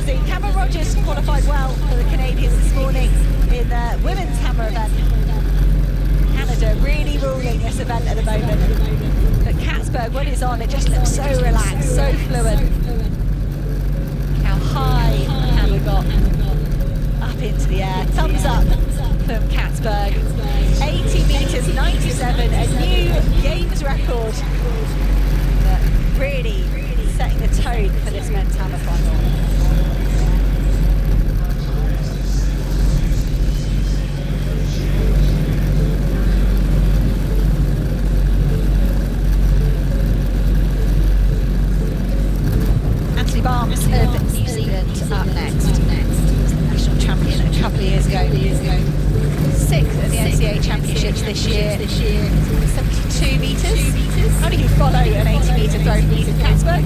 does he? Cameron Rogers qualified well for the Canadians this morning in the women's hammer event. Canada really ruling this event at the moment. But Katzberg, when he's on, it just looks so relaxed, so fluid. How high the hammer got up into the air. Thumbs up from Katzberg. 80 metres, 97, a new games record. But really setting the tone for this men's hammer final. Barnes of New Zealand up next. The national champion a couple of years ago. 6th at the NCAA Championships this year. 72 metres. How do you follow an 80-metre throw from Edith Katzberg?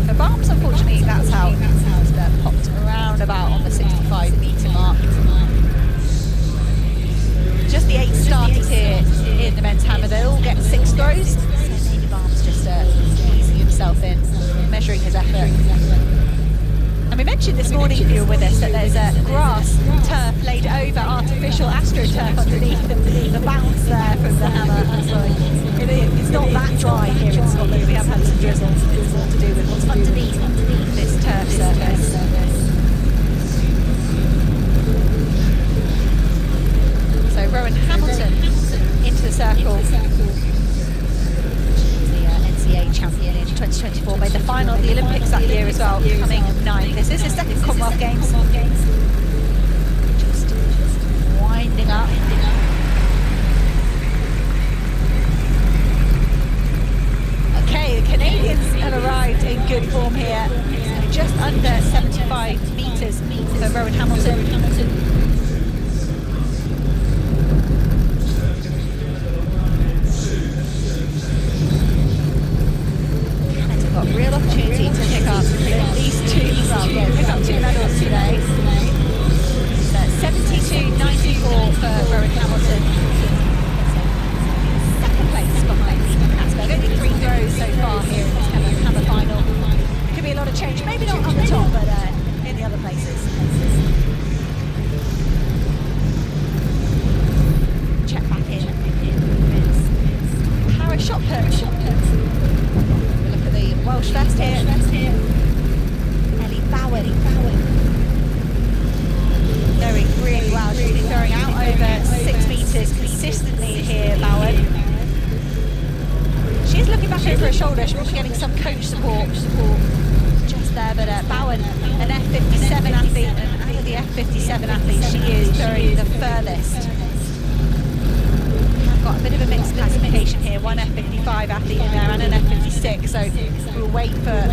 For Barnes, unfortunately, that's how it's popped around about on the 65-metre mark. Just the 8 starters here in the men's hammer. They all get 6 throws. So maybe Barnes just himself in, measuring his effort. And we mentioned this morning, if you were with us, that there's a grass turf laid over artificial astroturf underneath the bounce there from the hammer. So it's not that dry here in Scotland. We have had some drizzle. It's all to do with what's underneath this turf surface. So Rowan Hamilton into the circle. Champion in 2024, made the final of the Olympics that year as well, coming 9th. This is his second Commonwealth Games. Just winding up. Okay, the Canadians have arrived in good form here. Just under 75 metres for Rowan Hamilton. Got real opportunity to pick up at least 2 medals today. 72.94 for Rowan Hamilton. Second place behind Katzberg. Only 3 throws so far here in this hammer final. Could be a lot of change, maybe not on the top, but in the other places. Check back in. Para shot put. Welsh first here. Ellie Bowen. Going really well. She's been throwing out over 6 metres consistently here, Bowen. She's looking back over her shoulder. She's also getting some coach support just there. But Bowen, an F57 athlete, and out of the F57 athletes, she is throwing the furthest. Got a bit of a mixed classification here, one F55 athlete in there and an F56, so we'll wait for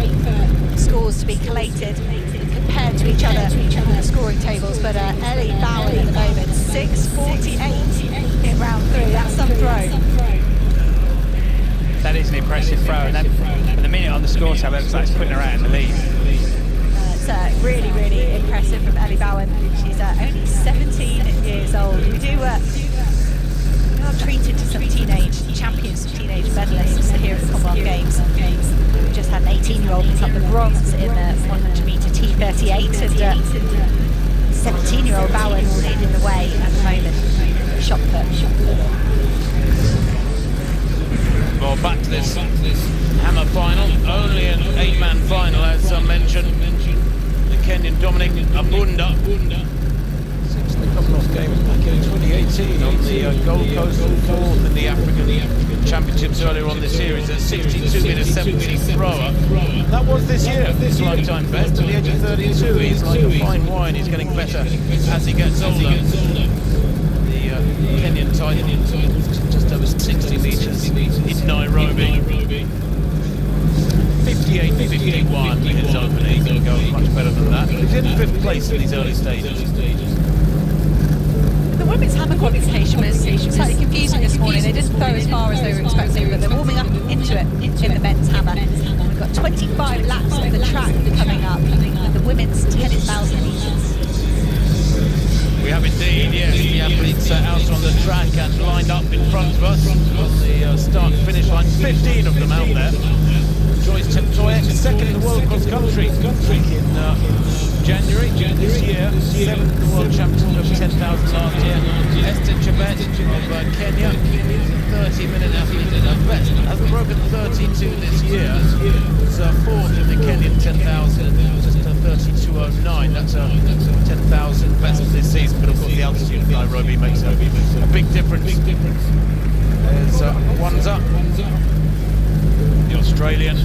scores to be collated and compared to each other in the scoring tables. But Ellie Bowen at the moment, 6:48 in round 3, that's some throw. That is an impressive throw, and then at the minute on the score tab, it looks like it's putting her out in the lead. It's really impressive from Ellie Bowen. She's only 17 years old. We do are treated to some teenage champions, some teenage medalists here at the Commonwealth Games. We just had an 18-year-old pick up the bronze in the 100-metre T38, and 17-year-old Bowen leading the way at the moment. Shot put. Well, back to this hammer final. Only an 8-man final, as I mentioned. The Kenyan Dominic Abunda. Since the Commonwealth Games back in 2018 on the Gold Coast, and 4th in the African Championships earlier on this series, a 62-metre 70 thrower. That was this year, his lifetime best. At the age of 32, he's like a fine wine. He's getting better as he gets older. The Kenyan title, just over 60 metres in Nairobi. 58-51 in his opening. He's going to go much better than that. He's in 5th place in these early stages. The women's hammer qualification was slightly confusing this morning. They didn't throw as far as they were expecting, but they're warming up into it in the men's hammer. We've got 25 laps of the track coming up with the women's 10,000 metres. We have indeed, yes, the athletes out on the track and lined up in front of us on the start and finish line. 15 of them out there. Joyce Teptoyek, second in the world cross country in January this year, 7th at the World Championship of 10,000 last year. Esther Chebet of Kenya, 30-minute athlete at her best. Hasn't broken 32 this year. It's 4th in the Kenyan 10,000, just 32.09. That's a 10,000 best this season, but of course the altitude of Nairobi makes a big difference. There's one's up. The Australian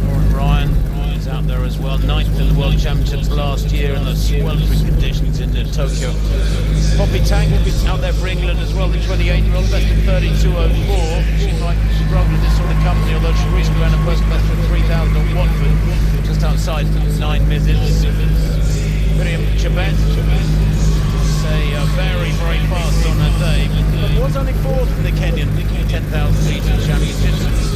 Lauren Ryan is out there as well. 9th in the World Championships last year in the sweltering conditions in Tokyo. Poppy Tang out there for England as well, the 28-year-old, best of 32.04. She might struggle in this sort of company, although she recently ran a personal best of 3,000 at Watford, just outside 9 minutes. Miriam Chebet, say very, very fast on her day, but was only 4th in the Kenyan 10,000 metre championships.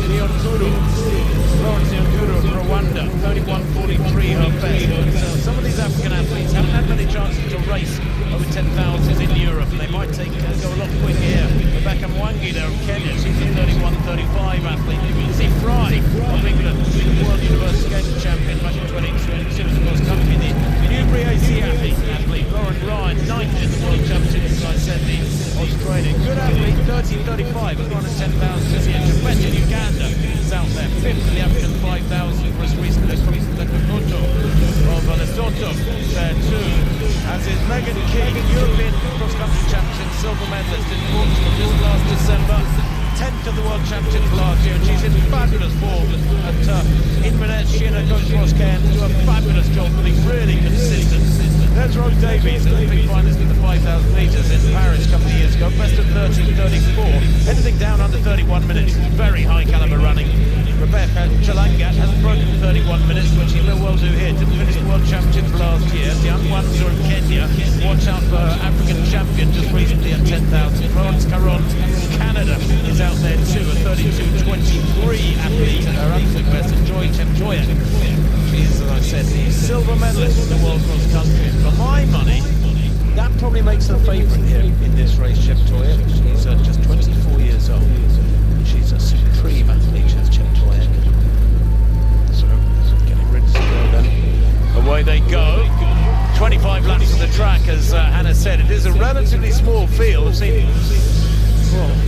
Florence Nyonguru of Rwanda, 31.43 her best. But some of these African athletes haven't had many chances to race over 10,000s in Europe, and they might go a lot quicker here. Rebecca Mwangi there of Kenya, she's a 31.35 athlete. Lizzie Fry of England, World University Games champion back in 2022, of course, country the Newbury AC athlete. Lauren Ryan, 9th in the World Championships, as I said, the Australian. Good athlete, 30.35, has run a 10,000 this year. Chebet in Uganda is out there, 5th in the African 5,000 for us recently. Koto of Lesotho there too, as is Megan King, European cross-country champion, silver medalist in Portugal just last December. 10th of the World Championships last year, and she's in fabulous form at Inverness. She and her coach Ross Cairns do a fabulous job of being really consistent. There's Rose Davies, Olympic finalist in the 5,000 metres in Paris a couple of years ago, best of 13.34. Anything down under 31 minutes, very high calibre running. Rebecca Chalangat hasn't broken 31 minutes, but she may well do here. Didn't finish the World Championships last year. The Unwanza of Kenya, watch out for her African champion just recently at 10,000. Florence Caron, Canada, is out there too, a 32.23 athlete at her absolute best. Joy Chepchoyak. She is, as I said, the silver medalist in the World Cross Country. For my money, that probably makes her favourite here in this race, Chepchoyak. She's just 24 years old. She's a supreme athlete, Chepchoyak. So, getting ready to go then. Away they go. 25 laps of the track, as Hannah said. It is a relatively small field. I've seen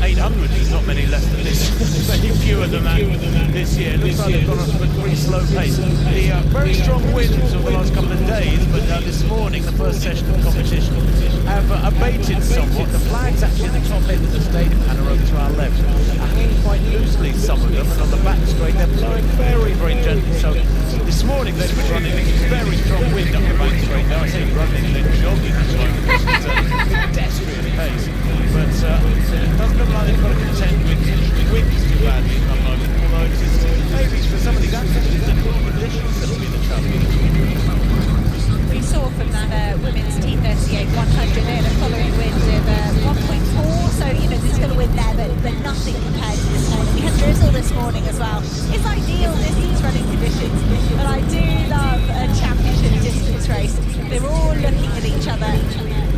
800, there's not many less than this. Many fewer than that this year. It looks like they've gone at a pretty slow pace. The very strong winds of the last couple of days, but this morning, the first session of competition, have abated somewhat. The flags actually at the top end of the stadium, and are over to our left, are hanging quite loosely, some of them, and on the back straight, they're blowing very, very gently. So this morning, they've been running a very strong wind up the back straight. Now I say running, they're jogging at the moment, because it's a pedestrian pace. But it doesn't look like they've got to contend with winds too badly at the moment, although it is maybe for some of these athletes, the conditions that will be the challenge. We saw from that women's T38 100 there the following wind of 1.4, so there's still a wind there, but nothing compared to this morning. We had drizzle this morning as well. It's ideal distance running conditions, but I do love a championship distance race. They're all looking at each other.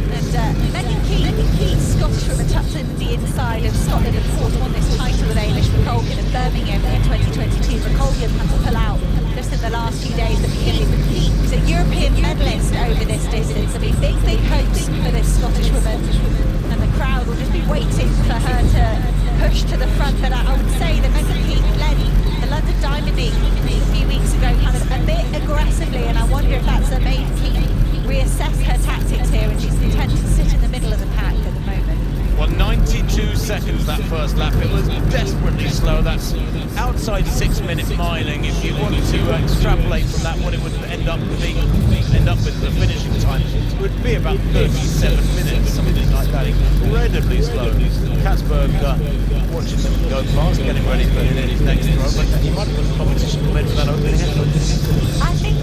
And Megan Keane, Scottish woman, tucked in the inside of Scotland, of course, won this title with Eilish McColgan of Birmingham in 2022. McColgan had to pull out just in the last few days of the game. She's a European medalist over this distance. There'll be big hopes for this Scottish woman, and the crowd will just be waiting for her to push to the front. But I would say that Megan Keane led the London Diamond League a few weeks ago kind of a bit aggressively, and I wonder if that's made Keane reassess her tactics here, and she's content to sit in the middle of the pack at the moment. Well, 92 seconds that first lap. It was desperately slow. That's outside 6-minute miling. If you wanted to extrapolate from that what it would end up with the finishing time, it would be about 37 minutes, something like that. Incredibly slow. Katzberg watching them go past, getting ready for his next throw, but he might have won the competition compared to that opening headline.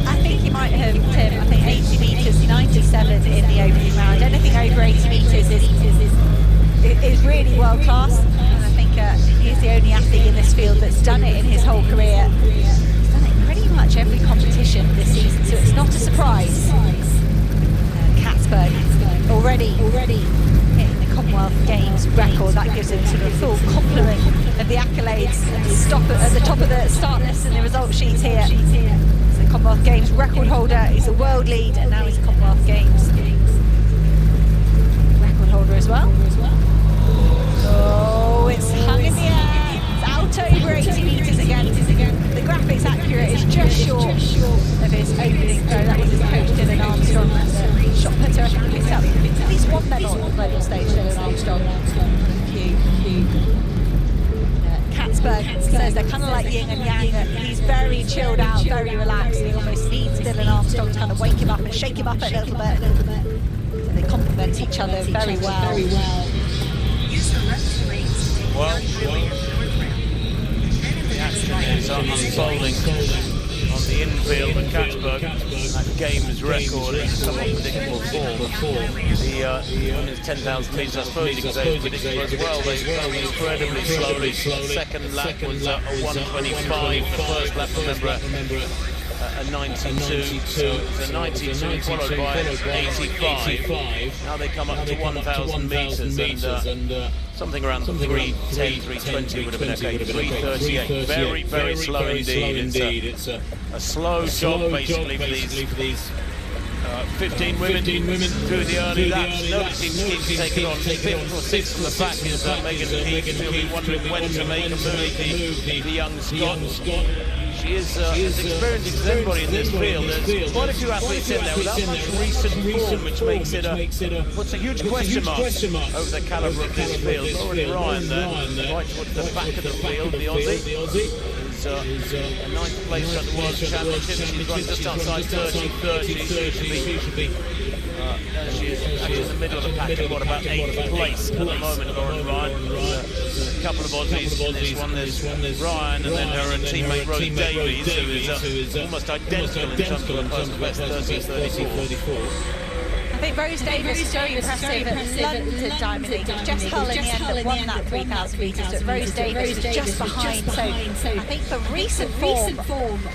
I think he might have, Tim. I think 80 metres, 97 in the opening round. Anything over 80 metres is really world class, and I think he's the only athlete in this field that's done it in his whole career. He's done it pretty much every competition this season, so it's not a surprise. Katzberg already hitting the Commonwealth Games record. That gives him sort of a full complement of the accolades at the top of the start list and the result sheets here. Commonwealth Games record holder. He's a world lead, and now he's a Commonwealth Games record holder as well. Oh, it's hung in the air. It's out over 80 metres again. The graphics accurate is just short of his opening throw. That was his coach, Dylan Armstrong. The shot putter, I think, picked up at least one medal on the global stage, Dylan Armstrong. Katzberg says they're kind of like yin and yang. He's very chilled out, very relaxed. He almost needs Dylan Armstrong to kind of wake him up and shake him up a little bit. So they complement each other very well. Well, the action is unfolding on the infield at Katzberg. That game's record is a somewhat predictable fall. The women's 10,000 metres, I suppose you could say, is predictable as well. They go incredibly slowly. Second lap was a 1:25. The first lap, remember, a 92, so it's a 92 followed by 85. Now they come up to 1,000 metres and something around 3:10, 3:20 would have been okay. 3:38, very, very slow indeed. It's a slow job basically for these 15 women through the early laps. Nobody seems keen to take it on. 5th or 6th from the back is Megan Keith. She'll be wondering when to make a move, the young Scot. She is as experienced as anybody in this field. There's quite a few athletes in there without much recent form, which makes it puts a huge question mark over the calibre of this field. Already Ryan there, right towards the back of the field, the Aussie. Is a 9th place at the World Championship. She's run just outside 30. She should be she is actually in the middle of the pack at about 8th place at the moment, Lauren Ryan. A couple of Aussies in this one. There's Ryan and then her teammate Rose Davies, who is almost identical in terms of her personal best, 30-34. I think Rose Davies is very impressive at London Diamond League. It was Jess Hull in the end that won that 3,000 metres, but Rose Davies was just behind. So I think for recent form, I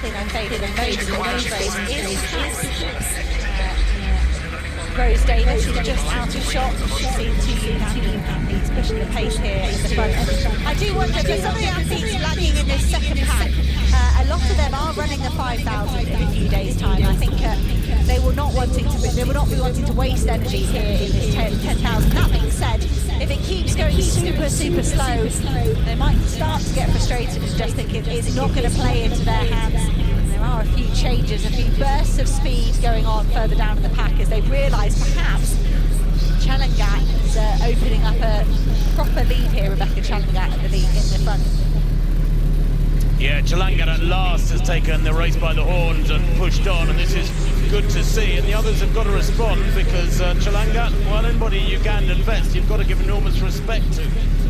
think I'm favourite in most of the race is Rose Davies is just out of shot. She's seen two athletes pushing the pace here in the front. And I do wonder, for some of the athletes lagging in this second pack, a lot of them are running the 5,000 in a few days' time. I think they will not be wanting to waste energy here in this 10,000. That being said, if it keeps going super slow, they might start to get frustrated and just think it's not going to play into their hands. There are a few changes, a few bursts of speed going on further down in the pack as they realise perhaps Chalangat is opening up a proper lead here. Rebecca Chalangat at the lead in the front. Yeah, Chalangat at last has taken the race by the horns and pushed on, and this is good to see. And the others have got to respond because Chalangat, well, anybody Ugandan vets you've got to give enormous respect to.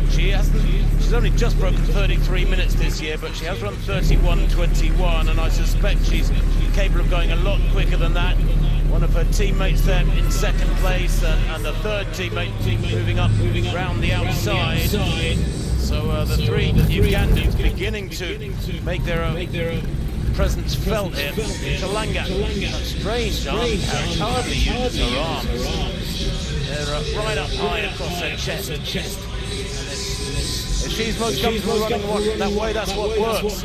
She's only just broken 33 minutes this year, but she has run 31:21, and I suspect she's capable of going a lot quicker than that. One of her teammates there in second place, and the third teammate moving up round the outside. So the three Ugandans beginning to make their presence felt here. Chalangat, a strange arm carriage, hardly uses her arms. They're right up high across her chest. If she's most comfortable running that way, that's what works.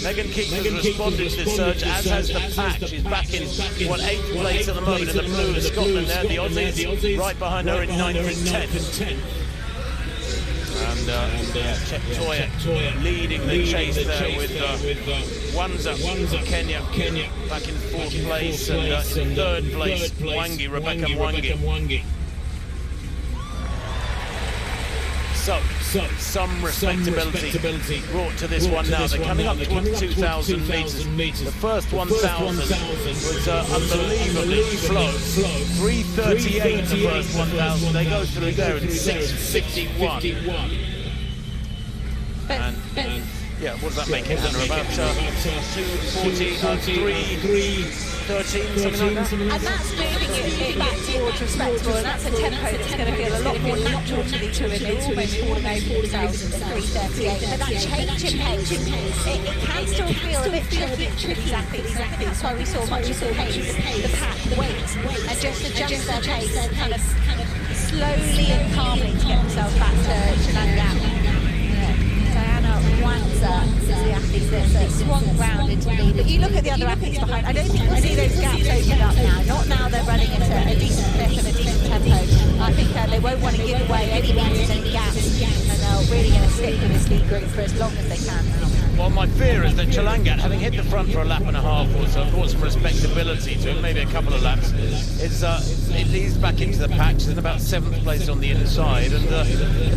Megan Keith has responded to this surge, as has the pack. She's back in, 8th place at the moment in the blue of Scotland there. The Aussies right behind her in 9th and 10th. And Cheptoya leading the chase there with Wanza Kenya back in 4th place, and in 3rd place Rebecca Mwangi. So, some respectability brought to this one now. They're coming up towards 2,000 metres. The first 1,000 was unbelievably slow. 3:38 the first 1,000. They go through there in 6:51. And yeah, what does that make it, Hannah? About 2:40, 3:13, something like that? And that's moving it back towards respectable, and that's a tempo that's going to feel a lot more natural to these women. They're almost falling over themselves at 3:38. But that change in pace, it can still feel a bit tricky for these athletes. I think that's why we saw much of the pace, the pack, wait, and just adjust their pace and kind of slowly and calmly to get themselves back to Chalangat. Diana Wanza Bonza is the athlete that's swung round into the lead. But you look at the other athletes behind, I don't think we'll see those gaps open up now. Not now they're running at a decent clip and a decent tempo. I think they won't want to give away any meters, any gaps, and they're really going to stick with this lead group for as long as they can now. Well, my fear is that Chalangat, having hit the front for a lap and a half or so, brought some respectability to it, maybe a couple of laps, it leads back into the pack. She's in about 7th place on the inside, and the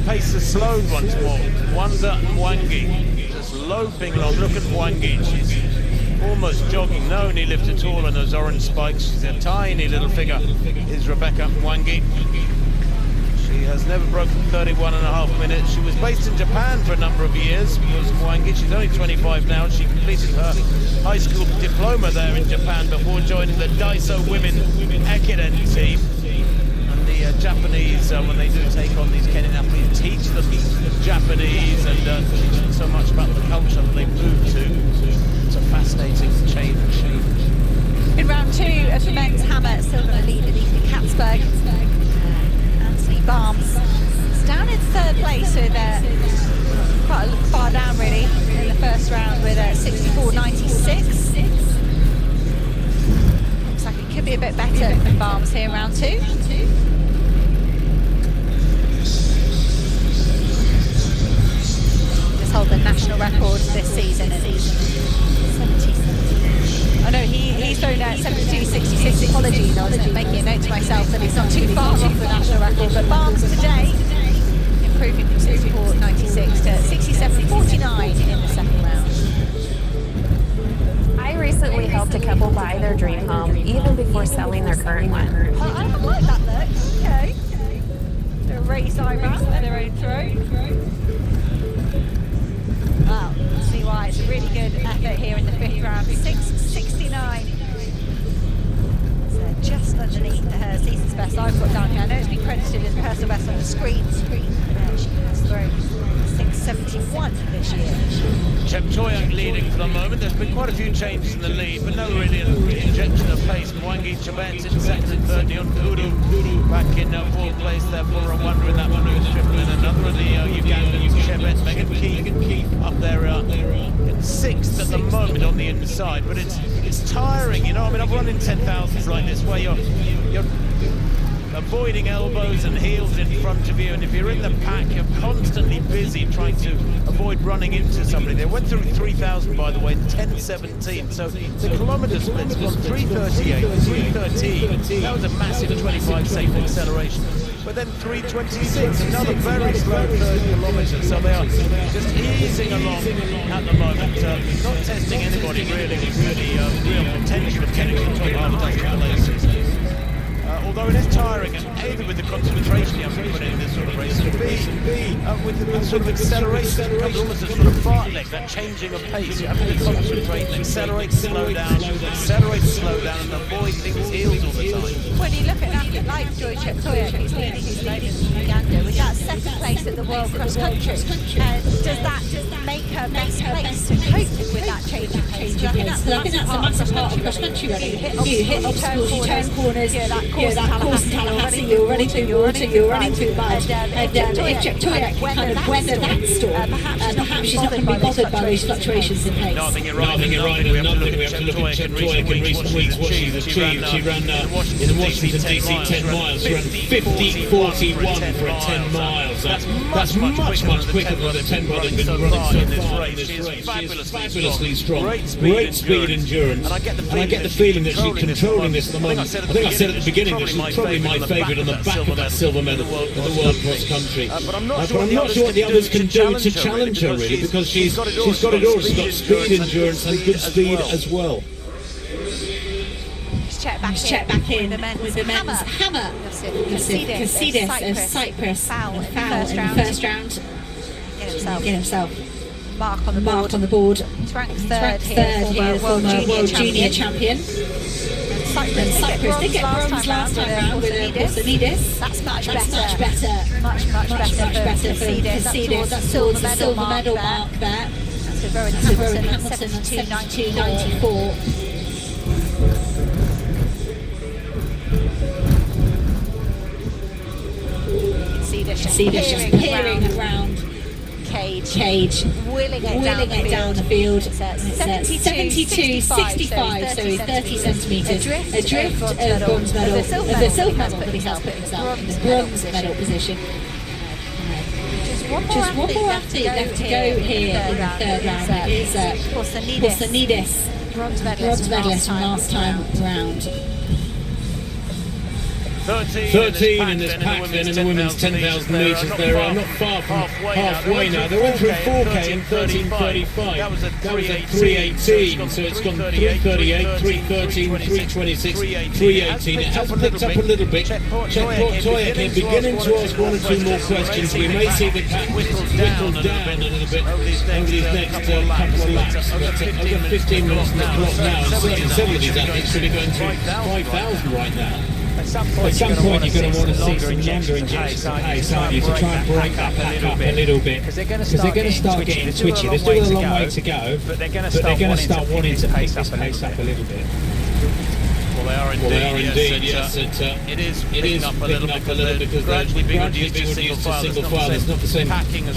pace has slowed once more. Wanda Mwangi just loping along. Look at Mwangi. She's almost jogging. No knee lift at all on those orange spikes. She's a tiny little figure, is Rebecca Mwangi. She has never broken 31.5 minutes. She was based in Japan for a number of years, was Mwangi. She's only 25 now. She completed her high school diploma there in Japan before joining the Daiso Women Ekiden team. And the Japanese, when they do take on these Kenyan athletes, teach them Japanese and teach them so much about the culture that they move to. It's a fascinating change. In round 2 of the men's hammer, still going to lead the Catsburg. Barnes is down in 3rd place with quite far down really in the first round with 64.96. Looks like it could be a bit better than Barnes here in round 2. Just hold the national record this season at 70. I know he's thrown out 72.66. Apologies, I was making a note to myself that he's not too far off the national record. But Barnes today improving from 64.96 to 67.49 in the second round. I recently helped a couple buy their dream home even before selling their current one. I like that look. Okay. They're a raised eyebrow and their own throat. Wow, see why it's a really good effort here in the 5th round. 6.69. So just underneath her season's best I've got down here. I know it's been credited as personal best on the screen. She has thrown 6.71 this year. Cheptoyak leading for the moment. There's been quite a few changes in the lead, but no really injection of pace. Mwangi Chebet in 2nd and 3rd. Dion Kudu back in 4th place there for Rwanda in that blue strip, and another of the Ugandans, Chebet, Megan Keith up there in 6th at the moment on the inside. But it's tiring, you know. I mean, I've run in 10,000s like this where you're avoiding elbows and heels in front of you, and if you're in the pack, you're constantly busy trying to avoid running into somebody. They went through 3,000, by the way, in 10:17, so the kilometre split's gone 3:38, 3:13. That was a massive 25-second acceleration. But then 3:26, another very slow 3rd kilometre, so they are just easing along at the moment, not testing anybody really with any real potential of getting to the top half-dozen places. Although it is tiring, A, with the concentration you have to put in this sort of race, and B, with the sort of acceleration, it becomes almost a sort of fartlek, that changing of pace. You have to concentrate and accelerate, slow down, accelerate, slow down, and avoid things heels all the time. When you look at an athlete like Joy Cheptoyak, who's leading his load in Uganda, with that 2nd place at the World Cross Country, does that make her best place to cope with that change of pace? I think that's a massive part of cross country running. You hit obstacles, you turn corners, that course in Tallahassee, you're running through water, you're running through mud, and if Cheptoyak can kind of weather that storm, perhaps she's not going to be bothered by those fluctuations in pace. No, I think you're right, we have to look at Cheptoyak in recent weeks, what she's achieved. She ran in the Washington DC 10 miles, she ran 50.41 for a 10 miles. That's much quicker than the tempo they've been running so far in this race. She is fabulously strong, great speed endurance, and I get the feeling that she's controlling this at the moment. I think I said at the beginning that she's probably my favourite on the back of that silver medal at the World Cross Country. But I'm not sure what the others can do to challenge her really, because she's got it all. She's got speed, endurance and good speed as well. Check back in with the men's hammer. Casidis of Cyprus foul in the first round. Get himself. Mark on the board. He's ranked 3rd here, former World Junior Champion. Cyprus did get bronze last time round with Porcelidis. That's much better. Much better for Porcelidis. That's towards the silver medal mark there. That's with Rowan Hamilton at 72.94. See this just peering around. cage, wheeling it down the field. It's 72.65, so he's 30 centimetres adrift of bronze medal, of the silver medal, but he has put himself in the bronze medal position. Just one more athlete left to go here in the third round. It is Porsanidis, bronze medalist from last time round. 13 in this pack then in the women's 10,000 metres. They're not far from halfway now. They went through 4K in 13.35. That was at 3.18, so it's gone 3.38, 3.13, 3.26, 3.18. It has picked up a little bit. Checkport Toya beginning to ask one or two more questions. We may see the pack whittle down a little bit over these next couple of laps. But over 15 minutes on the clock now, and certainly several of these athletes should be going through 5,000 right now. At some point you're going to want to see some longer injections of pace, aren't you, to try and break that pack up a little bit. Because they're going to start getting twitchy. There's still a long way to go, but they're going to start wanting to pick this pace up a little bit. Well, they are indeed, yes. It is picking up a little bit because they're gradually being reduced to single file. It's not the same packing as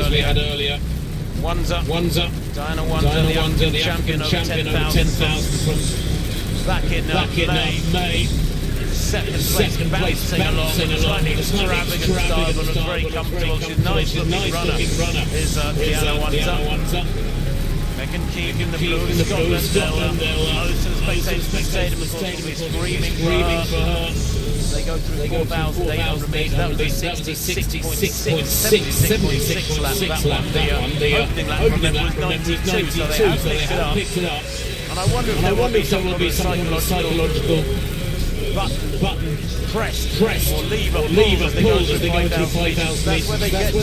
we had earlier. One's up. Diana Wanzer, the African champion over 10,000 from back in May. Second place, bouncing along, slightly extravagant style, but looks very comfortable. She's a nice looking runner. Is Diana Wanzer. Megan Keegan in the blue, Scotland. Most of the spectators will be screaming for her. They go through 4,800 metres. That was a 76.6 lap. The opening lap from them was 92, so they have picked it up. And I wonder if there will be some of the psychological button press or lever pull as they go through 5,000 metres. That's where they get to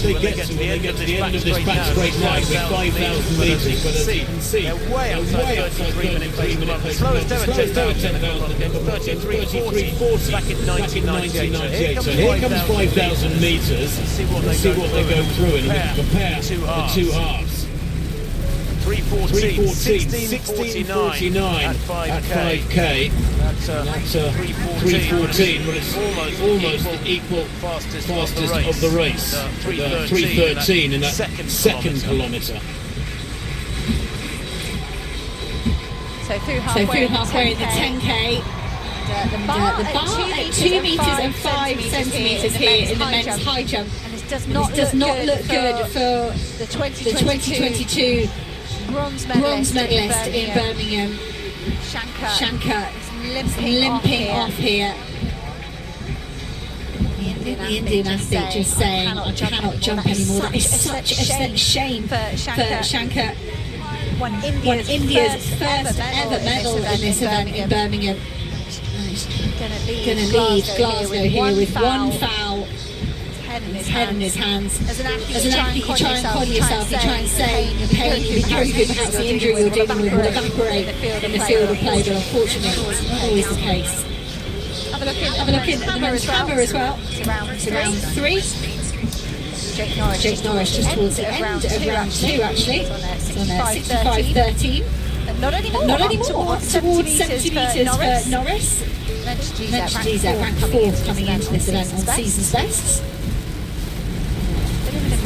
when they get to the end of this back straight line with 5,000 metres. You can see they're way outside 33-minute pace. The slowest ever 10,000 33.40 back in 1998. So here comes 5,000 metres. See what they go through and compare the two halves. 3.14, 16.49 at 5K. That's 3.14, but it's almost equal fastest of the race. 3.13 in that second kilometre. So through halfway in the 10K. The bar at 2 metres and 5 centimetres here in the men's high jump. And this does not look good for the 2022 bronze medalist in Birmingham. Shankar is limping off here. The Indian athlete just saying, I cannot jump anymore. That is such a shame for Shankar. Won India's first ever medal in this event in Birmingham. He's going to leave Glasgow here with one foul. His head in his hands. As an athlete, you try and con yourself, you try and say the pain you'll be going through, perhaps the injury you're dealing with will evaporate in the field of play, but unfortunately it's not always the case. Have a look in the men's hammer as well. It's round 3. Jake Norris just towards the end of round 2 actually. It's on 65.13. Not anymore, towards 70 metres for Norris. Mensch GZ ranked 4th coming into this event on season's bests.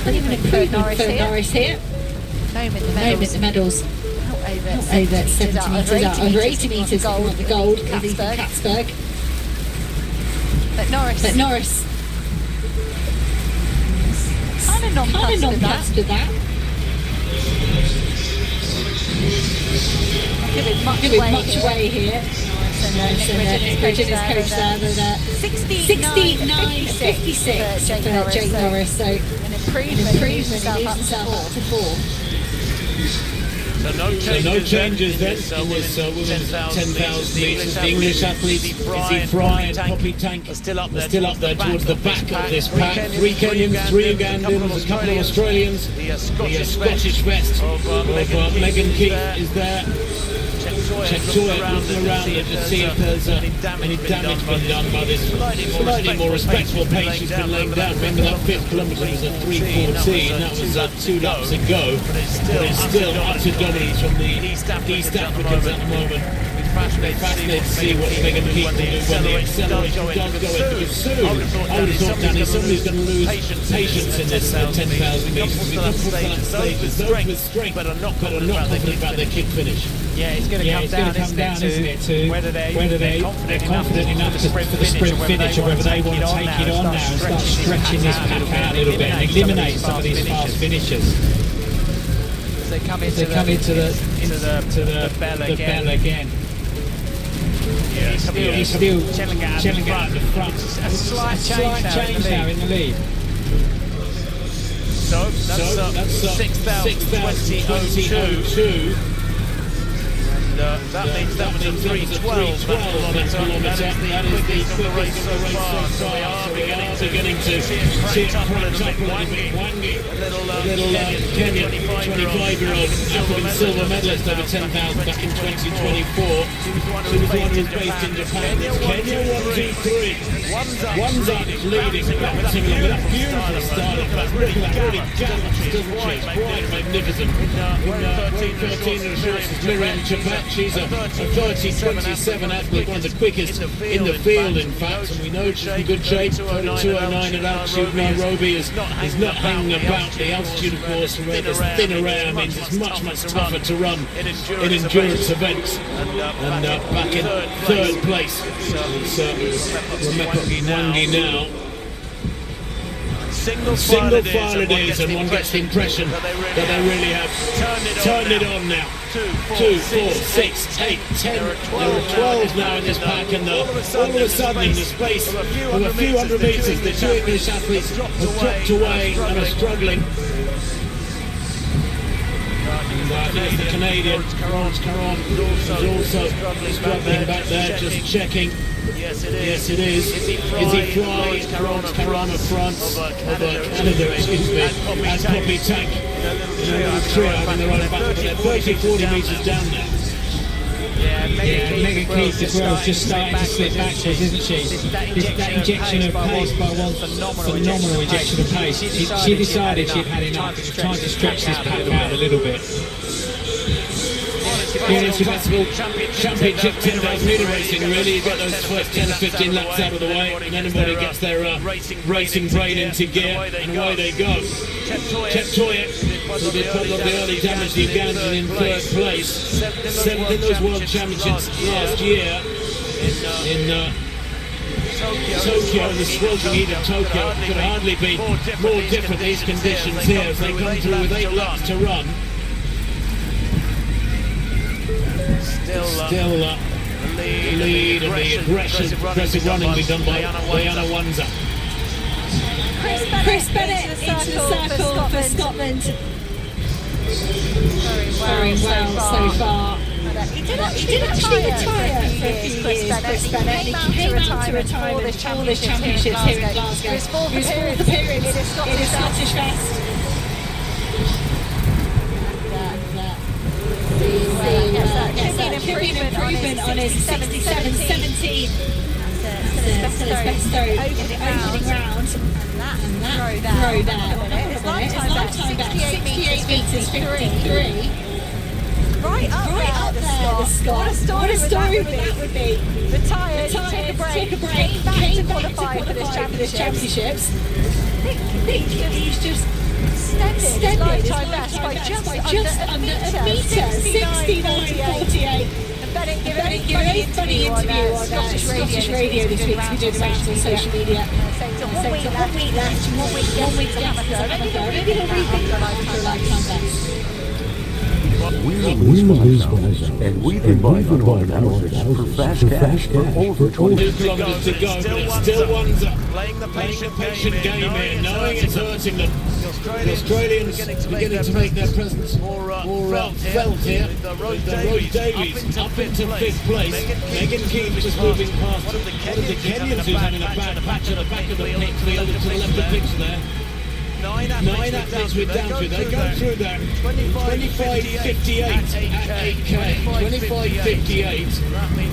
Bit of an improvement for Norris here. Moment the medals. Over 70 metres out. Over 80 metres for the gold. Katzberg. But Norris. Kind of nonplussed with that. Giving much away here. Nick Bridges, his coach there, with 69.56 for Jake Norris, so an improvement, he leaves himself up to 4. So no changes then in this women's 10,000 metres. The English athletes, Izzy Fry and Poppy Tank, are still up there towards the back of this pack. 3 Kenyans, 3 Ugandans, a couple of Australians. The Scottish vest of Megan Keith is there. Check Toya looking around there to see if there's any damage been done by this slightly more respectful pace she's been laying down. Remember that 5th kilometre was at 3.14, that was 2 laps ago, but it's still utter dominance from the East Africans at the moment. fascinated to see what the bigger people do when the acceleration does go in. Because soon, I would have thought Danny, somebody's going to lose patience in this 10,000 metres. We come from that stage with strength, but are not confident about their kick finish. Yeah, it's going to come down, isn't it, to whether they're confident enough for the sprint finish, or whether they want to take it on now and start stretching this pack out a little bit and eliminate some of these fast finishers. They come into the bell again. Yeah, He's still chilling out the front. A slight change now in the lead. So that's 6,020.02. That means that was a 3:12 kilometre. That is the quickest of the race so far. So we are beginning to see it cranked up a little bit. Wangi, a little Kenyan 25-year-old African silver medalist over 10,000 back in 2024. She was the one who was based in Japan. Kenya 1, 2, 3. One's up leading with that beautiful style. That really gallant, bright, magnificent. Wearing 13 in the shorts is Miriam Chapet. She's a 30-27 athlete, one of the quickest in the field, in fact, and we know she's in good shape. 2:09 at altitude. Nairobi is not hanging about. The altitude, of course, where this thin air means it's much tougher to run in endurance events. And back in third place, it's Wangi now. Single file it is, and one gets the impression that they really have turned it on now. 2, 4, 6, 8, 10. There are 12 now in this pack, and all of a sudden, in the space of a few hundred metres, the two English athletes have dropped away and are struggling. There's the Canadian, Caron, is also struggling back there, just checking. Yes, it is. Is he Fly? Caron up front. Canada, excuse me. And Poppy Tank. In a little trio having their own back. But they're 30-40 metres down now. Yeah, Megan Keith as well, just starting to slip backwards, isn't she? That injection of pace by one phenomenal injection of pace. She decided she'd had enough. It was time to stretch this pack out a little bit. Yeah, it's possible. Championship 10,000 metre racing, really. You get those first 10 or 15 laps out of the way, and everybody gets their racing brain into gear, and away they go. Cheptoye, who did quite a lot of the early damage to Uganda in third place. Seventh in those World Championships last year in Tokyo, the sweltering heat of Tokyo. Could hardly be more different, these conditions here, as they come through with 8 laps to run. Still the lead and the aggressive running be done by Diana Wanza. Chris Bennett into the circle for Scotland. Very well so far. He did actually retire for a few years, Chris Bennett. He came out to retirement for all his championships here in Glasgow. His fourth appearance in a Scottish vest. Improvement on his 67-17 opening round, and that throw there. His lifetime back 68 metres 53. Right up there, the Scott. What a story that would be. Retired, took a break, came back to qualify for this championships. I think he's just extended his lifetime best by just under a metre, 69.48. And Bennett gave a funny interview on Scottish radio this week. We did the rounds on social media. Saying to 1 week left, 1 week to amateur. Maybe he'll rethink after a lifetime best. We're Louise Glasgow, and we've been on analysis for fast cash for over 2 kilometres to go, but it's still Wanza playing the patient game here, knowing it's hurting them. The Australians beginning to make their presence more felt here. Rose Davies up into 5th place. Megan Keith just moving past one of the Kenyans who's having a bad patch at the back of the picture, to the left of the picture there. 9 athletes we're down to. They go through that 25.58 at 8K. 25.58.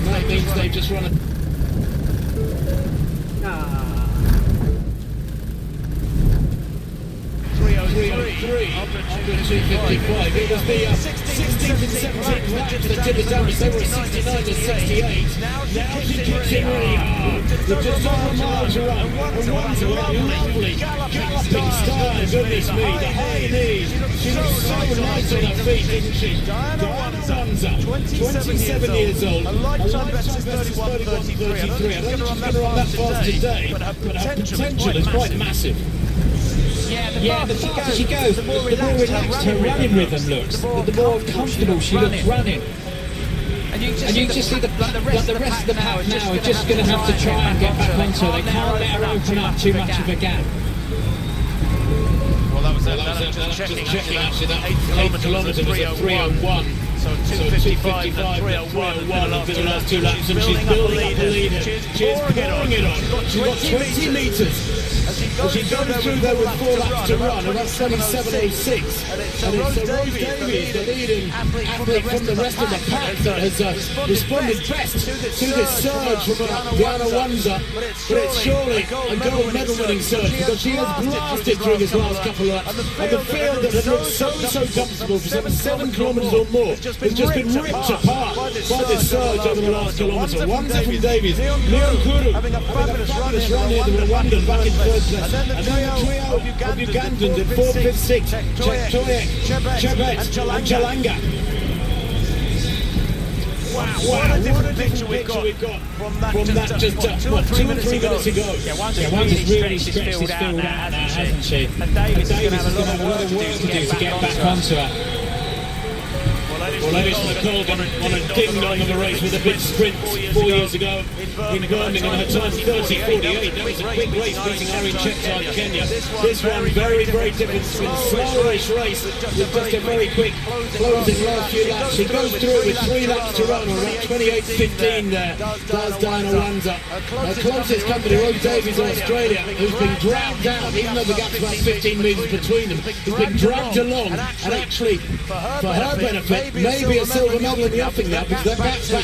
That means they've just run a... 3:03 under 2:55. It was the 16th and 17th lap that did the damage. They were 69 to 68. Now she kicks it really hard. With just over a mile to run. And one's a lovely galloping style. Goodness me, the high knees. She looks so nice on her feet, didn't she? Diana Wanza, 27 years old. A lifetime best is 31:33. I don't think she's going to run that fast today, but her potential is quite massive. Yeah, the faster she goes, the more relaxed her running rhythm looks, the more comfortable she looks running. And you just see the rest of the pack now are just going to have to try and get back onto her. They can't let her open up too much of a gap. Well, that was checking actually. That 8 kilometres was a 3:01. So 2:55 and 3:01 over the last 2 laps, and she's building up the lead. She's pouring it on. She's got 20 metres. As she goes through there with 4 laps to run, and that's 27.06. And it's Rose Davies, the leading athlete from the rest of the pack, that has responded best to this surge from Diana Wanza. But it's surely a gold medal winning surge, because she has blasted through this last couple of laps. And the field that had looked so comfortable for 7 kilometres or more has just been ripped apart by this surge over the last kilometre. Wanza from Davies, Leon Kuru having a fabulous run here to Rwandan back in third place. And then the trio of Ugandans in 4th, 5th, 6th, Chetoyek, Chebet and Chalanga. Wow, what a different picture we've got from that just 2 or 3 minutes ago. Yeah, Wanza's really stretched this field out now, hasn't she? And Davies is going to have a lot of work to do to get back onto her. Well, Ellis McColgan on a ding-dong of a race with a big sprint 4 years ago in Birmingham, and her time 30:48. That was a quick race, beating Irene Cheptide, Kenya. This one very different. It's been a slowish race with just a very quick closing last few laps. She goes through it with 3 laps to run, around 28:15 there, does Diana Wanza. Her closest company, Rose Davies of Australia, who's been dragged out, even though the gap's about 15 metres between them, has been dragged along, and actually, for her benefit, maybe a silver medal in the offing now, because they're back to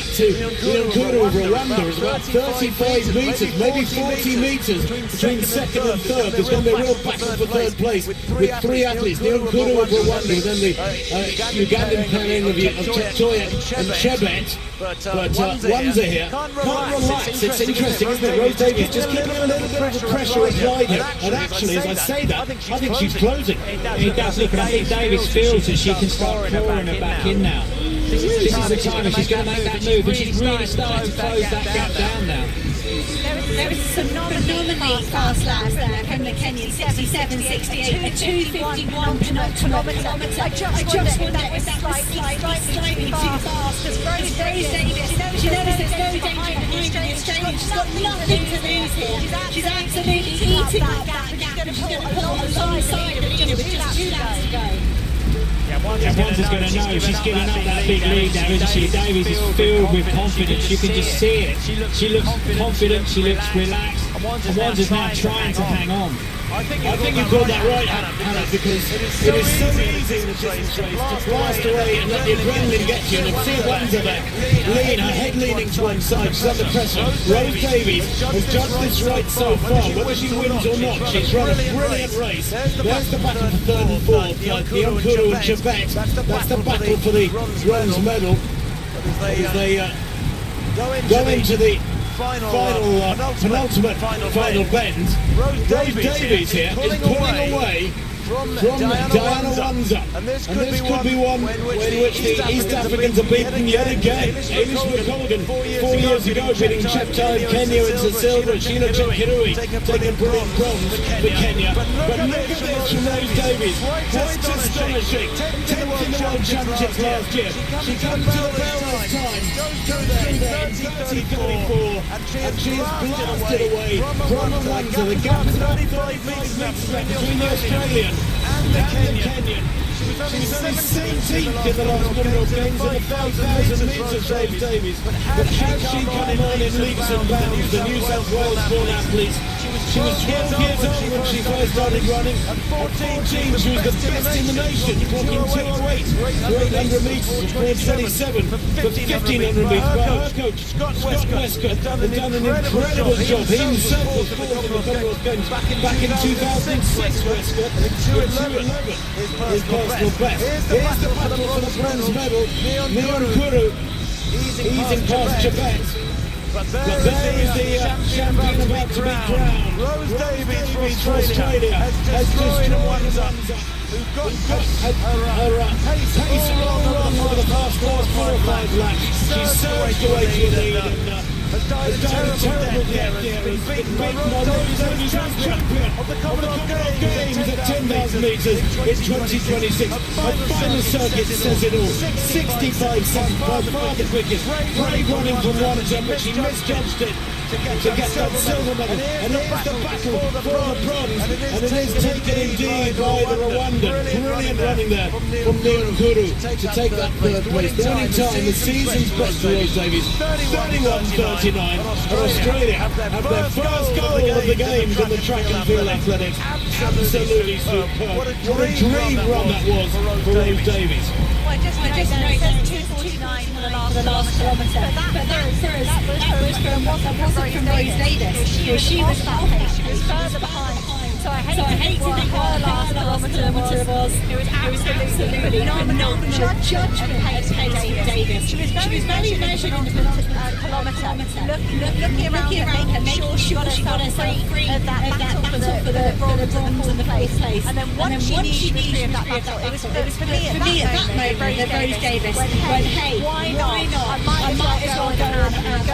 Leonkuru of Rwanda is about 35 metres, maybe 40 metres between second and third. There's going to be a real battle for third place with 3 athletes, Leonkuru of Rwanda, and then the Ugandan pairing of Chetoya and Chebet. But Wanza here can't relax. It's interesting, isn't it? Rose Davies just keeping a little bit of the pressure applied here. And actually, as I say that, I think she's closing. It does look, and I think Davies feels that she can start pouring her back in now. This is the time when she's going to make that move, and she's really starting to close that gap down now. There was some phenomenally fast laps there from the Kenyan, 67, 68, a 2:51 kilometre. I just wonder if that was slightly too fast, because Rose Davies, she knows there's no danger behind the exchange. She's got nothing to lose here. She's absolutely eating that gap, and she's going to pull alongside of it with just 2 laps to go. Wanza's going to know she's giving up that big lead now, isn't she? Davies is filled with confidence. You can just see it. She looks confident, she looks relaxed, and Wanza's now trying to hang on. I think you got that right, Hannah, because it is so easy in the distance race to blast away and let the adrenaline get you. And see Wanza there, her head leaning to one side, she's under pressure. Rose Davies has judged this right so far. Whether she wins or not, she's run a brilliant race. There's the battle for third and fourth, Leonkuru and Chebet. That's the battle for the bronze medal. As they go into the penultimate final bend. Rose Davies here is pulling away from Diana Wanza. And this could be one in which the East Africans are beaten yet again. Hamish McColgan 4 years ago beating Cheptide, Kenya into silver. Sheila Chepkirui taking brilliant bronze for Kenya. But look at this from Rose Davies. Quite astonishing. 10th in the World Championships last year. She comes to the bell this time. Goes through there in 30:34. And she is blasted away from Wanza. The gap is about 5 metres between the Australian and the Kenyan. She was only 17th in the last Commonwealth Games in the 5,000 metres, Rose Davies. But has she come on in leaps and bounds? The New South Wales born athletes, She was 12 years old when she first started running. At 14, she was the best in the nation, clocking 208 for 800 metres, scored 37 for 1500 metres. But her coach, Scott Westcott, had done an incredible job. He himself was fourth in the Commonwealth Games back in 2006, Westcott. 2:11 his personal best. Here's the battle for the bronze medal. Neon Kuru easing past Chebet. But there is the champion about to be crowned. Rose Davies for Australia has destroyed Wanza, who got her pace all wrong over the past 4 or 5 laps. She surged away to the lead and has died a terrible death here. Has been beaten by Rose Davies, champion of the Commonwealth Games at 10,000 metres in 2026. A final circuit says it all. 65 by far the quickest. Brave running from Wanza, but she misjudged it to get that silver medal. And here's the battle for the bronze, and it is taken indeed by the Rwandan. Brilliant running there from Neon Kuru to take that third place. The only time the season's best for Rose Davies, 31:39. And Australia have their first goal of the games in the track and field athletics. Absolutely superb. What a dream run that was for Rose Davies. Well, I just noticed it says 2:49 for the last kilometre. But that was from Rose Davies. She was that pace. She was further behind. So I hated what her last kilometre was. It was absolutely phenomenal judgment of Davies. She was very measured in the kilometre, looking around and making sure she got herself free of that battle for the bronze and the place. And then once she knew she was free of that battle, it was for me at that moment that Rose Davies went, hey, why not? I might as well go and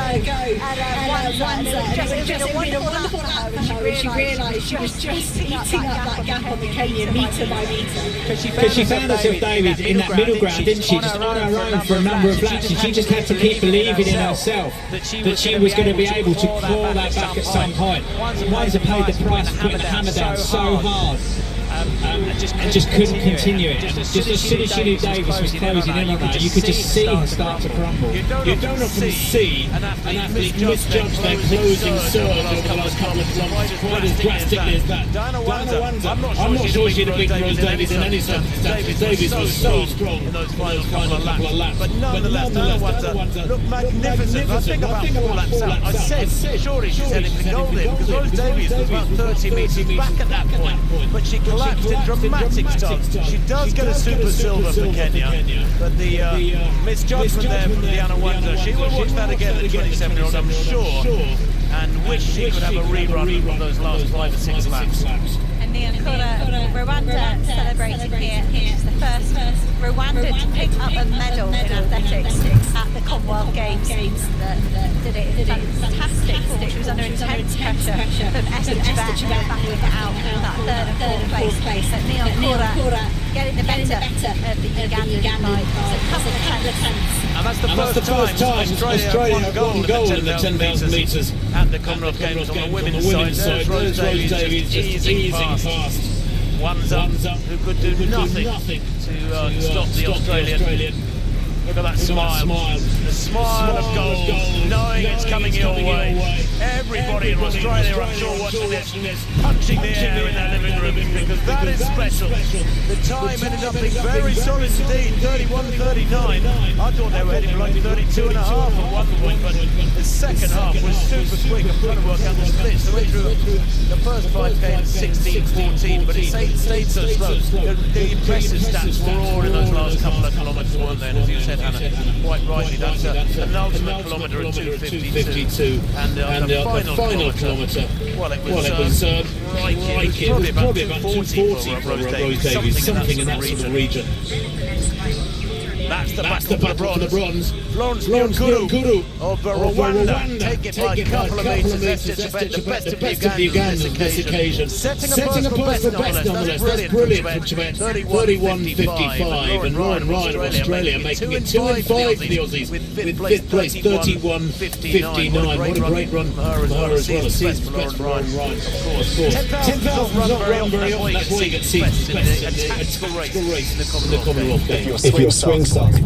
Wanza. Just been a wonderful lap for her when she realised she was just eating up that gap on the Kenyan metre by metre. Because she found herself, David, in that middle ground, didn't she? Just on her own for a number of laps, and she just had to keep believing in herself that she was going to be able to claw that back at some point. Wanza paid the price of putting the hammer down so hard. And just couldn't continue it. And just as soon as she knew Davies was closing in on her, you could just see her start to crumble. You don't often see an athlete misjudge their closing surge over the last couple of kilometres quite as drastically as that. Diana Wanza, I'm not sure she'd have beaten Rose Davies in any circumstances. Davies was so strong in those final couple of laps. But nonetheless, Diana Wanza looked magnificent. I think about 4 laps out, I said, surely she's heading for gold here, because Rose Davies was about 30 metres back at that point. But she collapsed in dramatic style. She does get a super silver for Kenya, but the misjudgment there from Diana Wanza, she will watch that again, the 27-year-old, I'm sure, and wish she could have a rerun of those last 5 or 6 laps. And Rwanda celebrating here. She's the first Rwanda to pick up a medal in athletics at the Commonwealth Games. That did it fantastic. She was under intense pressure from Esther Chebet battling it out that third and fourth place. But Neon Kura getting the better of the Ugandan fight. So a couple of tenths. And that's the first time Australia have won gold in the 10,000 metres at the Commonwealth Games on the women's side. There's Rose Davies just easing past Wanza, who could do nothing to stop the Australian. Look at that smile. The smile of gold, knowing it's coming your way. Everybody in Australia, I'm sure, watching this, punching the air in their living room, because that is special. The time ended up being very solid indeed, 31:39. I thought they were heading for like 32 and a half at one point, but the second half was super quick. I'm trying to work out the splits. They went through the first 5k in 16:14, but it stayed so slow. The impressive stats were all in those last couple of kilometres, weren't they? And as you said, Hannah, quite rightly, that's an ultimate kilometre at 2:52, and the final kilometre, well, it was probably about 2:40 for Rose Davies, something in that sort of region. That's the battle for the bronze. Florence Kuru of Rwanda take it by a couple of metres. Esther Chebet, the best of the Ugandans on this occasion. Setting a personal best nonetheless. That's brilliant from Chebet. 31:55. And Ryan of Australia making it 2 and 5 for the Aussies with 5th place, 31:59. What a great run from her as well. A season's best for Ryan, of course. 10,000 not run very often. That's why you get season's best in a tactical race in the Commonwealth Games. If your swing starts